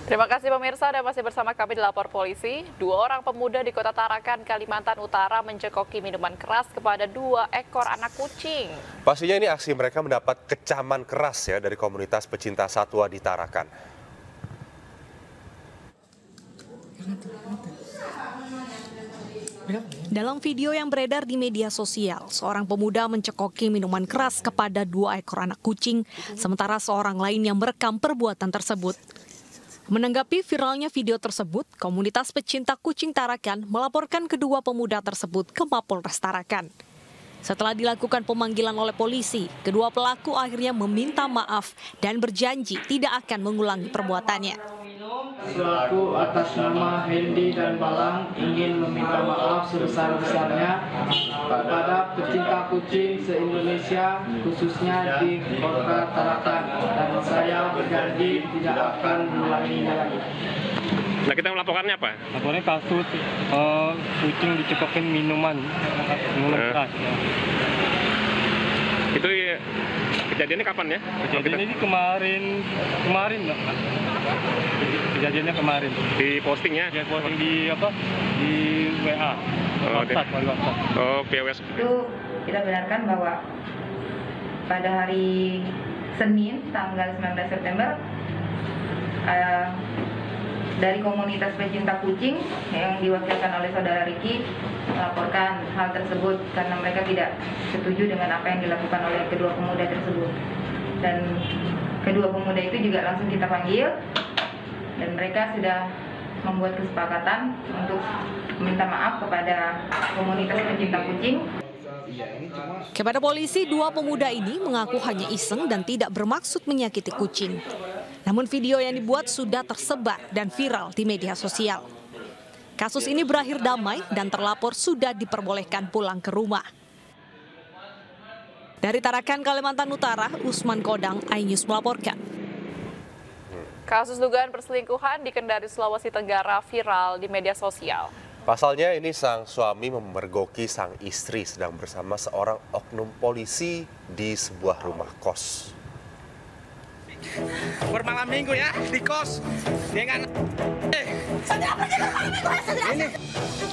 Terima kasih pemirsa, Anda masih bersama kami di Lapor Polisi. 2 orang pemuda di Kota Tarakan, Kalimantan Utara mencekoki minuman keras kepada 2 ekor anak kucing. Pastinya ini aksi mereka mendapat kecaman keras ya dari komunitas pecinta satwa di Tarakan. Dalam video yang beredar di media sosial, seorang pemuda mencekoki minuman keras kepada 2 ekor anak kucing, sementara seorang lain yang merekam perbuatan tersebut. Menanggapi viralnya video tersebut, komunitas pecinta kucing Tarakan melaporkan kedua pemuda tersebut ke Mapolres Tarakan. Setelah dilakukan pemanggilan oleh polisi, kedua pelaku akhirnya meminta maaf dan berjanji tidak akan mengulangi perbuatannya. Selaku atas nama Hendy dan Balang ingin meminta maaf sebesar-besarnya kepada pecinta kucing se-Indonesia, khususnya di Kota Tarakan, dan saya berjanji tidak akan mengulanginya lagi. Nah, kita melaporkannya apa? Lapornya kasus kucing dicekokin minuman keras. Ya. Itu kejadiannya kapan ya? Kejadiannya ini kemarin Mbak. Kejadiannya kemarin. Di postingnya? Ya, posting di Di WA. WhatsApp. Oh, PWS. Itu kita benarkan bahwa pada hari Senin tanggal 19 September dari komunitas pecinta kucing yang diwakilkan oleh saudara Riki melaporkan hal tersebut karena mereka tidak setuju dengan apa yang dilakukan oleh kedua pemuda tersebut. Dan kedua pemuda itu juga langsung kita panggil dan mereka sudah membuat kesepakatan untuk meminta maaf kepada komunitas pecinta kucing. Kepada polisi, 2 pemuda ini mengaku hanya iseng dan tidak bermaksud menyakiti kucing. Namun video yang dibuat sudah tersebar dan viral di media sosial. Kasus ini berakhir damai dan terlapor sudah diperbolehkan pulang ke rumah. Dari Tarakan, Kalimantan Utara, Usman Kodang, iNews melaporkan. Kasus dugaan perselingkuhan di Kendari, Sulawesi Tenggara viral di media sosial. Pasalnya ini sang suami memergoki sang istri sedang bersama seorang oknum polisi di sebuah rumah kos. Bermalam minggu ya di kos dengan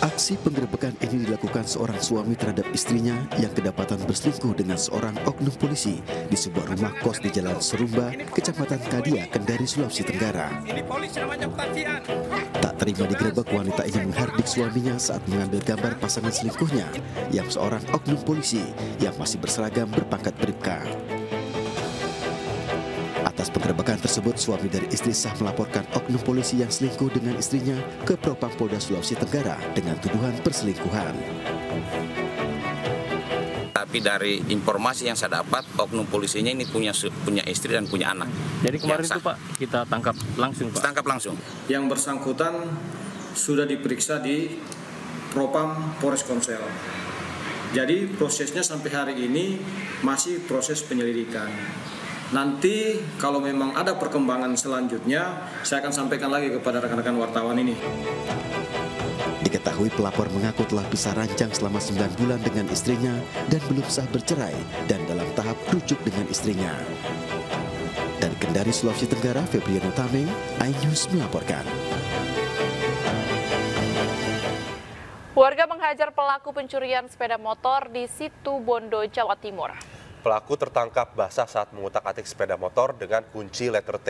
Aksi penggerebekan ini dilakukan seorang suami terhadap istrinya yang kedapatan berselingkuh dengan seorang oknum polisi di sebuah rumah kos di Jalan Serumba, Kecamatan Kadia, Kendari, Sulawesi Tenggara. Tak terima digerebek, wanita ini menghardik suaminya saat mengambil gambar pasangan selingkuhnya yang seorang oknum polisi yang masih berseragam berpangkat bribka. Atas penggerebekan tersebut, suami dari istri sah melaporkan oknum polisi yang selingkuh dengan istrinya ke Propam Polda Sulawesi Tenggara dengan tuduhan perselingkuhan. Tapi dari informasi yang saya dapat, oknum polisinya ini punya istri dan punya anak. Jadi kemarin itu Pak, kita tangkap langsung Pak? Tangkap langsung. Yang bersangkutan sudah diperiksa di Propam Polres Konsel. Jadi prosesnya sampai hari ini masih proses penyelidikan. Nanti kalau memang ada perkembangan selanjutnya, saya akan sampaikan lagi kepada rekan-rekan wartawan ini. Diketahui pelapor mengaku telah pisah ranjang selama 9 bulan dengan istrinya dan belum sah bercerai dan dalam tahap rujuk dengan istrinya. Dari Kendari, Sulawesi Tenggara, Febriano Tameng, iNews melaporkan. Warga menghajar pelaku pencurian sepeda motor di Situ Bondo, Jawa Timur. Pelaku tertangkap basah saat mengutak-atik sepeda motor dengan kunci letter T.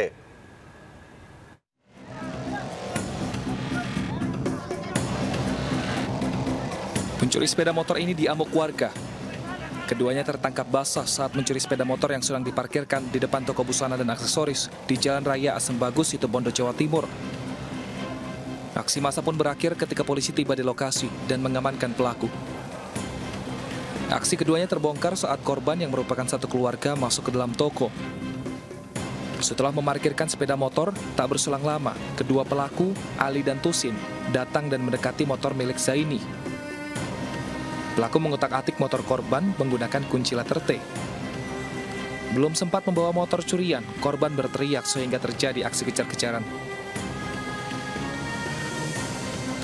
Pencuri sepeda motor ini diamuk warga. Keduanya tertangkap basah saat mencuri sepeda motor yang sedang diparkirkan di depan toko busana dan aksesoris di Jalan Raya Asem Bagus, Situbondo, Jawa Timur. Aksi massa pun berakhir ketika polisi tiba di lokasi dan mengamankan pelaku. Aksi keduanya terbongkar saat korban yang merupakan satu keluarga masuk ke dalam toko. Setelah memarkirkan sepeda motor, tak berselang lama, kedua pelaku, Ali dan Tusin, datang dan mendekati motor milik Zaini. Pelaku mengutak-atik motor korban menggunakan kunci letter T. Belum sempat membawa motor curian, korban berteriak sehingga terjadi aksi kejar-kejaran.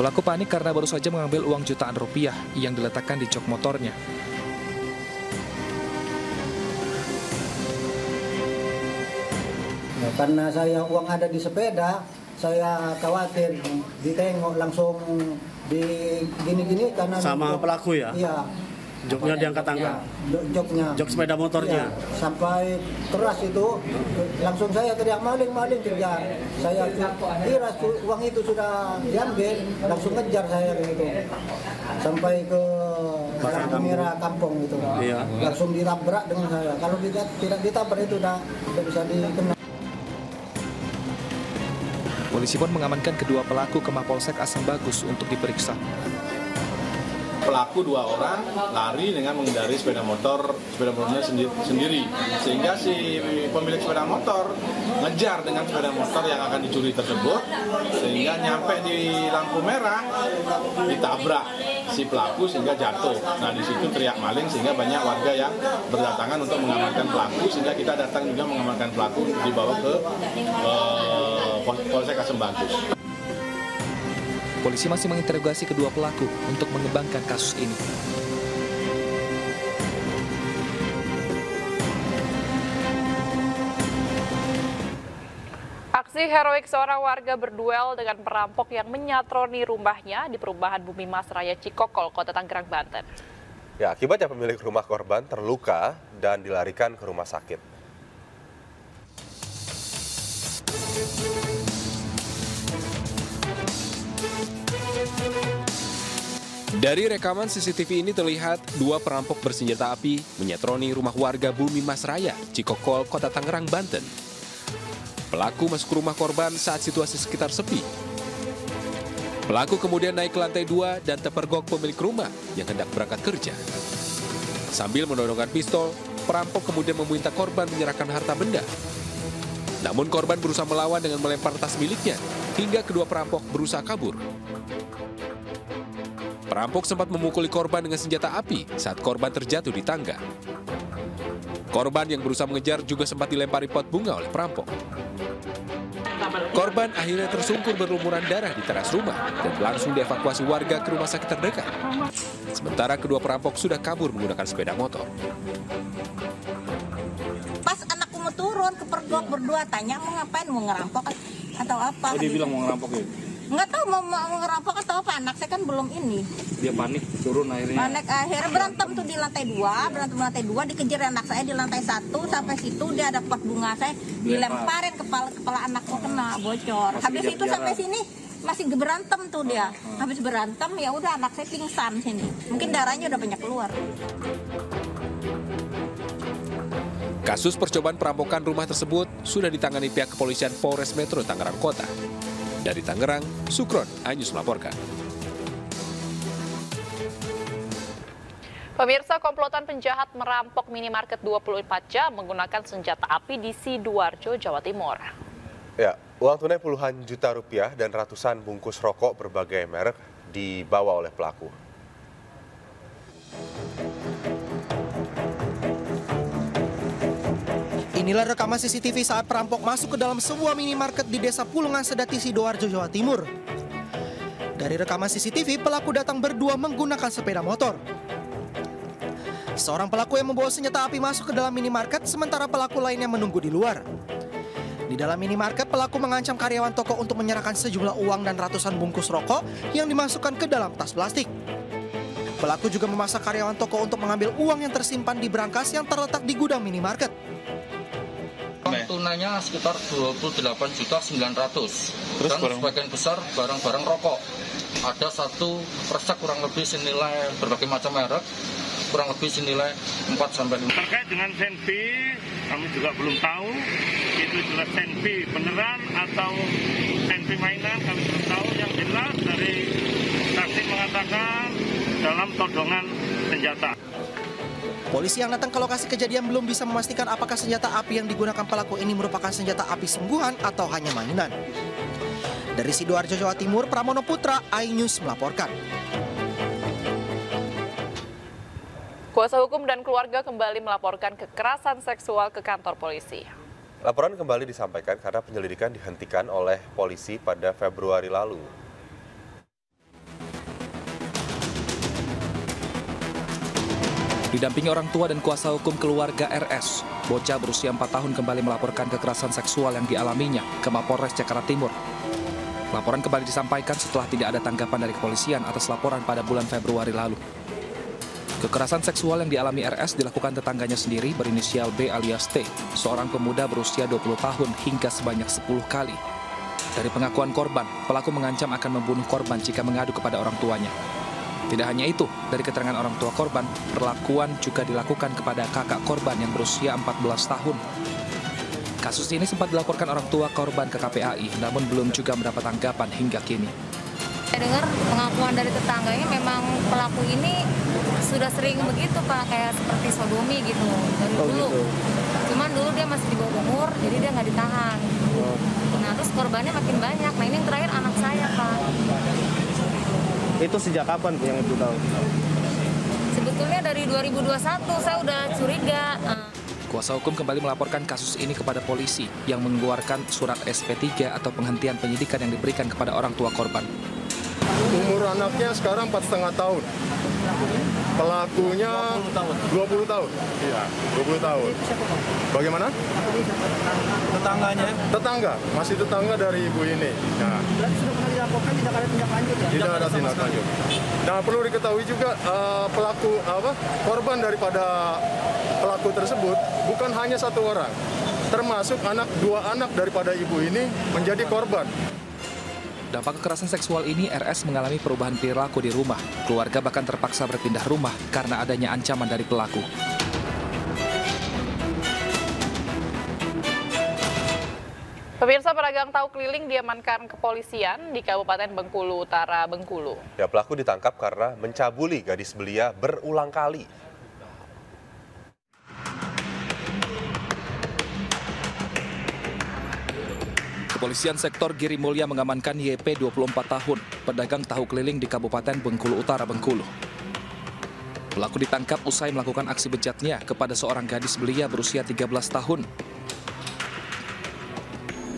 Pelaku panik karena baru saja mengambil uang jutaan rupiah yang diletakkan di jok motornya. Karena saya uang ada di sepeda, saya khawatir ditengok langsung di gini-gini karena sama pelaku ya? Iya. Joknya diangkat-angkat? Joknya. Jok sepeda motornya? Ya, sampai keras itu, langsung saya teriak maling kejar. Saya kira uang itu sudah diambil, langsung ngejar saya gitu. Sampai ke lampu merah kampung gitu. Iya. Langsung ditabrak dengan saya. Kalau tidak ditabrak itu udah bisa dikenal. Polisi pun mengamankan kedua pelaku ke Mapolsek Asam Bagus untuk diperiksa. Pelaku 2 orang lari dengan mengendari sepeda motornya sendiri, sehingga si pemilik sepeda motor ngejar dengan sepeda motor yang akan dicuri tersebut, sehingga nyampe di lampu merah ditabrak si pelaku sehingga jatuh. Nah, di situ teriak maling sehingga banyak warga yang berdatangan untuk mengamankan pelaku, sehingga kita datang juga mengamankan pelaku, dibawa ke Polsek Asam Bagus. Polisi masih menginterogasi kedua pelaku untuk mengembangkan kasus ini. Aksi heroik seorang warga berduel dengan perampok yang menyatroni rumahnya di perumahan Bumi Mas Raya Cikokol, Kota Tangerang, Banten. Ya, akibatnya pemilik rumah korban terluka dan dilarikan ke rumah sakit. Dari rekaman CCTV ini terlihat 2 perampok bersenjata api menyatroni rumah warga Bumi Mas Raya, Cikokol, Kota Tangerang, Banten. Pelaku masuk ke rumah korban saat situasi sekitar sepi. Pelaku kemudian naik ke lantai 2 dan terpergok pemilik rumah yang hendak berangkat kerja. Sambil menodongkan pistol, perampok kemudian meminta korban menyerahkan harta benda. Namun korban berusaha melawan dengan melempar tas miliknya, hingga kedua perampok berusaha kabur. Perampok sempat memukuli korban dengan senjata api saat korban terjatuh di tangga. Korban yang berusaha mengejar juga sempat dilempari pot bunga oleh perampok. Korban akhirnya tersungkur berlumuran darah di teras rumah dan langsung dievakuasi warga ke rumah sakit terdekat. Sementara kedua perampok sudah kabur menggunakan sepeda motor. Pas anakku mau turun, kepergok berdua, tanya mau ngapain, mau ngerampok atau apa. Oh, dia bilang mau ngerampok ya? Nggak tahu mau ngerampok atau apa, anak saya kan belum ini. Dia panik, turun akhirnya. Panik akhirnya berantem tuh di lantai 2, dikejar anak saya di lantai 1, sampai situ dia ada pot bunga saya, dilemparin kepala anakku kena bocor. Habis itu sampai sini masih berantem tuh dia. Habis berantem ya udah anak saya pingsan sini. Mungkin darahnya udah banyak keluar. Kasus percobaan perampokan rumah tersebut sudah ditangani pihak kepolisian Polres Metro Tangerang Kota. Dari Tangerang, Sukron, iNews melaporkan. Pemirsa, komplotan penjahat merampok minimarket 24 jam menggunakan senjata api di Sidoarjo, Jawa Timur. Ya, uang tunai puluhan juta rupiah dan ratusan bungkus rokok berbagai merek dibawa oleh pelaku. Inilah rekaman CCTV saat perampok masuk ke dalam sebuah minimarket di Desa Pulungan Sedati, Sidoarjo, Jawa Timur. Dari rekaman CCTV, pelaku datang berdua menggunakan sepeda motor. Seorang pelaku yang membawa senjata api masuk ke dalam minimarket, sementara pelaku lainnya menunggu di luar. Di dalam minimarket, pelaku mengancam karyawan toko untuk menyerahkan sejumlah uang dan ratusan bungkus rokok yang dimasukkan ke dalam tas plastik. Pelaku juga memaksa karyawan toko untuk mengambil uang yang tersimpan di brankas yang terletak di gudang minimarket. Tunainya sekitar 28.900.000 dan sebagian besar barang-barang rokok. Ada satu persek kurang lebih senilai berbagai macam merek, kurang lebih senilai 4-5. Terkait dengan senpi, kami juga belum tahu itu jelas senpi beneran atau senpi mainan, kami belum tahu. Yang jelas dari saksi mengatakan dalam todongan senjata. Polisi yang datang ke lokasi kejadian belum bisa memastikan apakah senjata api yang digunakan pelaku ini merupakan senjata api sungguhan atau hanya mainan. Dari Sidoarjo, Jawa Timur, Pramono Putra, iNews melaporkan. Kuasa hukum dan keluarga kembali melaporkan kekerasan seksual ke kantor polisi. Laporan kembali disampaikan karena penyelidikan dihentikan oleh polisi pada Februari lalu. Didampingi orang tua dan kuasa hukum keluarga RS, bocah berusia 4 tahun kembali melaporkan kekerasan seksual yang dialaminya ke Mapolres Jakarta Timur. Laporan kembali disampaikan setelah tidak ada tanggapan dari kepolisian atas laporan pada bulan Februari lalu. Kekerasan seksual yang dialami RS dilakukan tetangganya sendiri berinisial B alias T, seorang pemuda berusia 20 tahun hingga sebanyak 10 kali. Dari pengakuan korban, pelaku mengancam akan membunuh korban jika mengadu kepada orang tuanya. Tidak hanya itu, dari keterangan orang tua korban, perlakuan juga dilakukan kepada kakak korban yang berusia 14 tahun. Kasus ini sempat dilaporkan orang tua korban ke KPAI, namun belum juga mendapat tanggapan hingga kini. Saya dengar pengakuan dari tetangganya memang pelaku ini sudah sering begitu Pak, kayak seperti sodomi gitu dari dulu. Gitu. Cuman dulu dia masih di bawah umur, jadi dia nggak ditahan. Nah terus korbannya makin banyak. Nah ini yang terakhir anak saya Pak. Itu sejak kapan yang Ibu tahu? Sebetulnya dari 2021 saya udah curiga. Kuasa hukum kembali melaporkan kasus ini kepada polisi yang mengeluarkan surat SP3 atau penghentian penyidikan yang diberikan kepada orang tua korban. Umur anaknya sekarang 4,5 tahun. Pelakunya 20 tahun. Iya, 20 tahun. Bagaimana? Tetangganya? Tetangga, masih tetangga dari ibu ini. Nah. Berarti sudah pernah dilaporkan, tidak ada tindak lanjut ya? Tidak ada tindak lanjut. Nah, perlu diketahui juga korban daripada pelaku tersebut bukan hanya satu orang, termasuk dua anak daripada ibu ini menjadi korban. Dampak kekerasan seksual ini, RS mengalami perubahan perilaku di rumah. Keluarga bahkan terpaksa berpindah rumah karena adanya ancaman dari pelaku. Pemirsa, pedagang tahu keliling diamankan kepolisian di Kabupaten Bengkulu Utara, Bengkulu. Ya, pelaku ditangkap karena mencabuli gadis belia berulang kali. Kepolisian sektor Giri Mulya mengamankan YP 24 tahun, pedagang tahu keliling di Kabupaten Bengkulu Utara, Bengkulu. Pelaku ditangkap usai melakukan aksi bejatnya kepada seorang gadis belia berusia 13 tahun.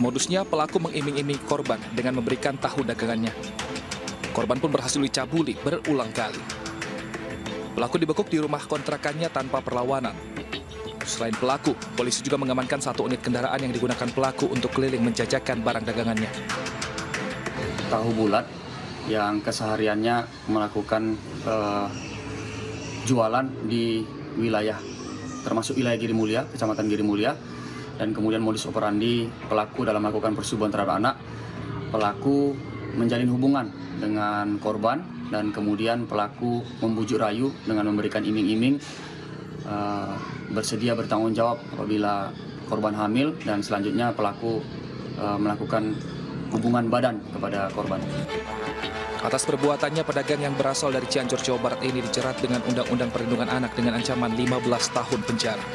Modusnya, pelaku mengiming-imingi korban dengan memberikan tahu dagangannya. Korban pun berhasil dicabuli berulang kali. Pelaku dibekuk di rumah kontrakannya tanpa perlawanan. Selain pelaku, polisi juga mengamankan 1 unit kendaraan yang digunakan pelaku untuk keliling menjajakan barang dagangannya. Tahu bulat yang kesehariannya melakukan jualan di wilayah, termasuk wilayah Giri Mulya, Kecamatan Giri Mulya, dan kemudian modus operandi pelaku dalam melakukan persetubuhan terhadap anak. Pelaku menjalin hubungan dengan korban dan kemudian pelaku membujuk rayu dengan memberikan iming-iming bersedia bertanggung jawab apabila korban hamil, dan selanjutnya pelaku melakukan hubungan badan kepada korban. Atas perbuatannya, pedagang yang berasal dari Cianjur, Jawa Barat ini dijerat dengan Undang-Undang Perlindungan Anak dengan ancaman 15 tahun penjara.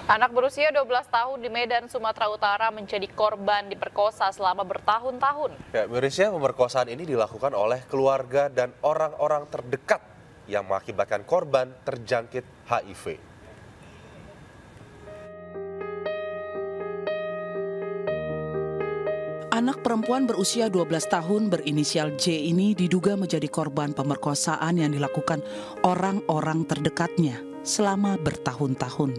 Anak berusia 12 tahun di Medan, Sumatera Utara menjadi korban diperkosa selama bertahun-tahun. Ya, mirisnya pemerkosaan ini dilakukan oleh keluarga dan orang-orang terdekat yang mengakibatkan korban terjangkit HIV. Anak perempuan berusia 12 tahun berinisial J ini diduga menjadi korban pemerkosaan yang dilakukan orang-orang terdekatnya selama bertahun-tahun.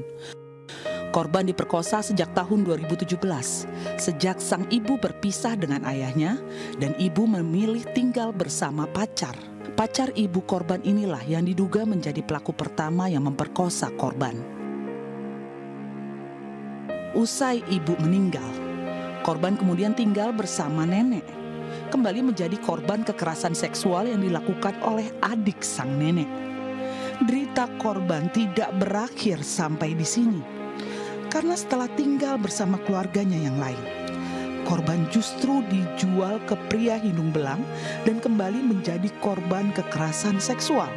Korban diperkosa sejak tahun 2017, sejak sang ibu berpisah dengan ayahnya dan ibu memilih tinggal bersama pacar. Pacar ibu korban inilah yang diduga menjadi pelaku pertama yang memperkosa korban. Usai ibu meninggal, korban kemudian tinggal bersama nenek. Kembali menjadi korban kekerasan seksual yang dilakukan oleh adik sang nenek. Derita korban tidak berakhir sampai di sini. Karena setelah tinggal bersama keluarganya yang lain, korban justru dijual ke pria hidung belang dan kembali menjadi korban kekerasan seksual.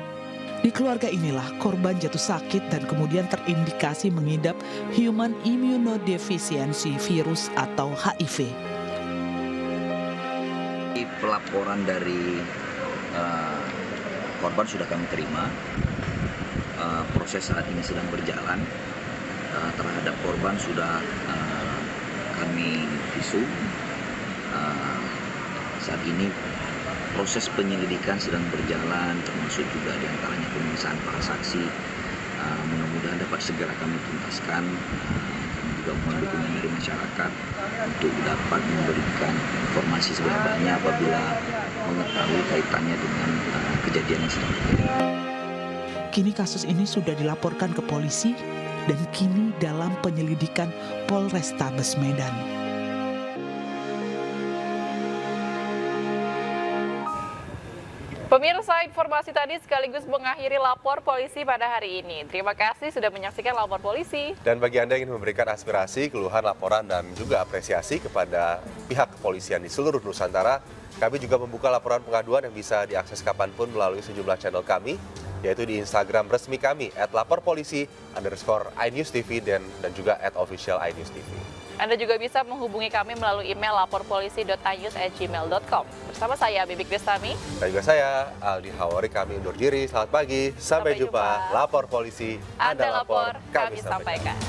Di keluarga inilah korban jatuh sakit dan kemudian terindikasi mengidap Human Immunodeficiency Virus atau HIV. Pelaporan dari korban sudah kami terima. Proses saat ini sedang berjalan. Terhadap korban sudah kami visum. Saat ini proses penyelidikan sedang berjalan, termasuk juga diantaranya pemeriksaan para saksi. Mudah-mudahan dapat segera kami tuntaskan. Kami juga mohon dukungan dari masyarakat untuk dapat memberikan informasi sebanyak-banyaknya apabila mengetahui kaitannya dengan kejadian yang sedang terjadi. Kini kasus ini sudah dilaporkan ke polisi dan kini dalam penyelidikan Polrestabes Medan. Pemirsa, informasi tadi sekaligus mengakhiri lapor polisi pada hari ini. Terima kasih sudah menyaksikan lapor polisi. Dan bagi Anda yang ingin memberikan aspirasi, keluhan, laporan, dan juga apresiasi kepada pihak kepolisian di seluruh Nusantara, kami juga membuka laporan pengaduan yang bisa diakses kapanpun melalui sejumlah channel kami, yaitu di Instagram resmi kami @laporpolisi_iNewsTV dan juga @official_iNewsTV. Anda juga bisa menghubungi kami melalui email laporpolisi.inews@gmail.com. Bersama saya, Bibik Destami. Dan juga saya, Aldi Hawari, kami undur diri. Selamat pagi, sampai jumpa. Lapor Polisi, Anda lapor, kami sampaikan.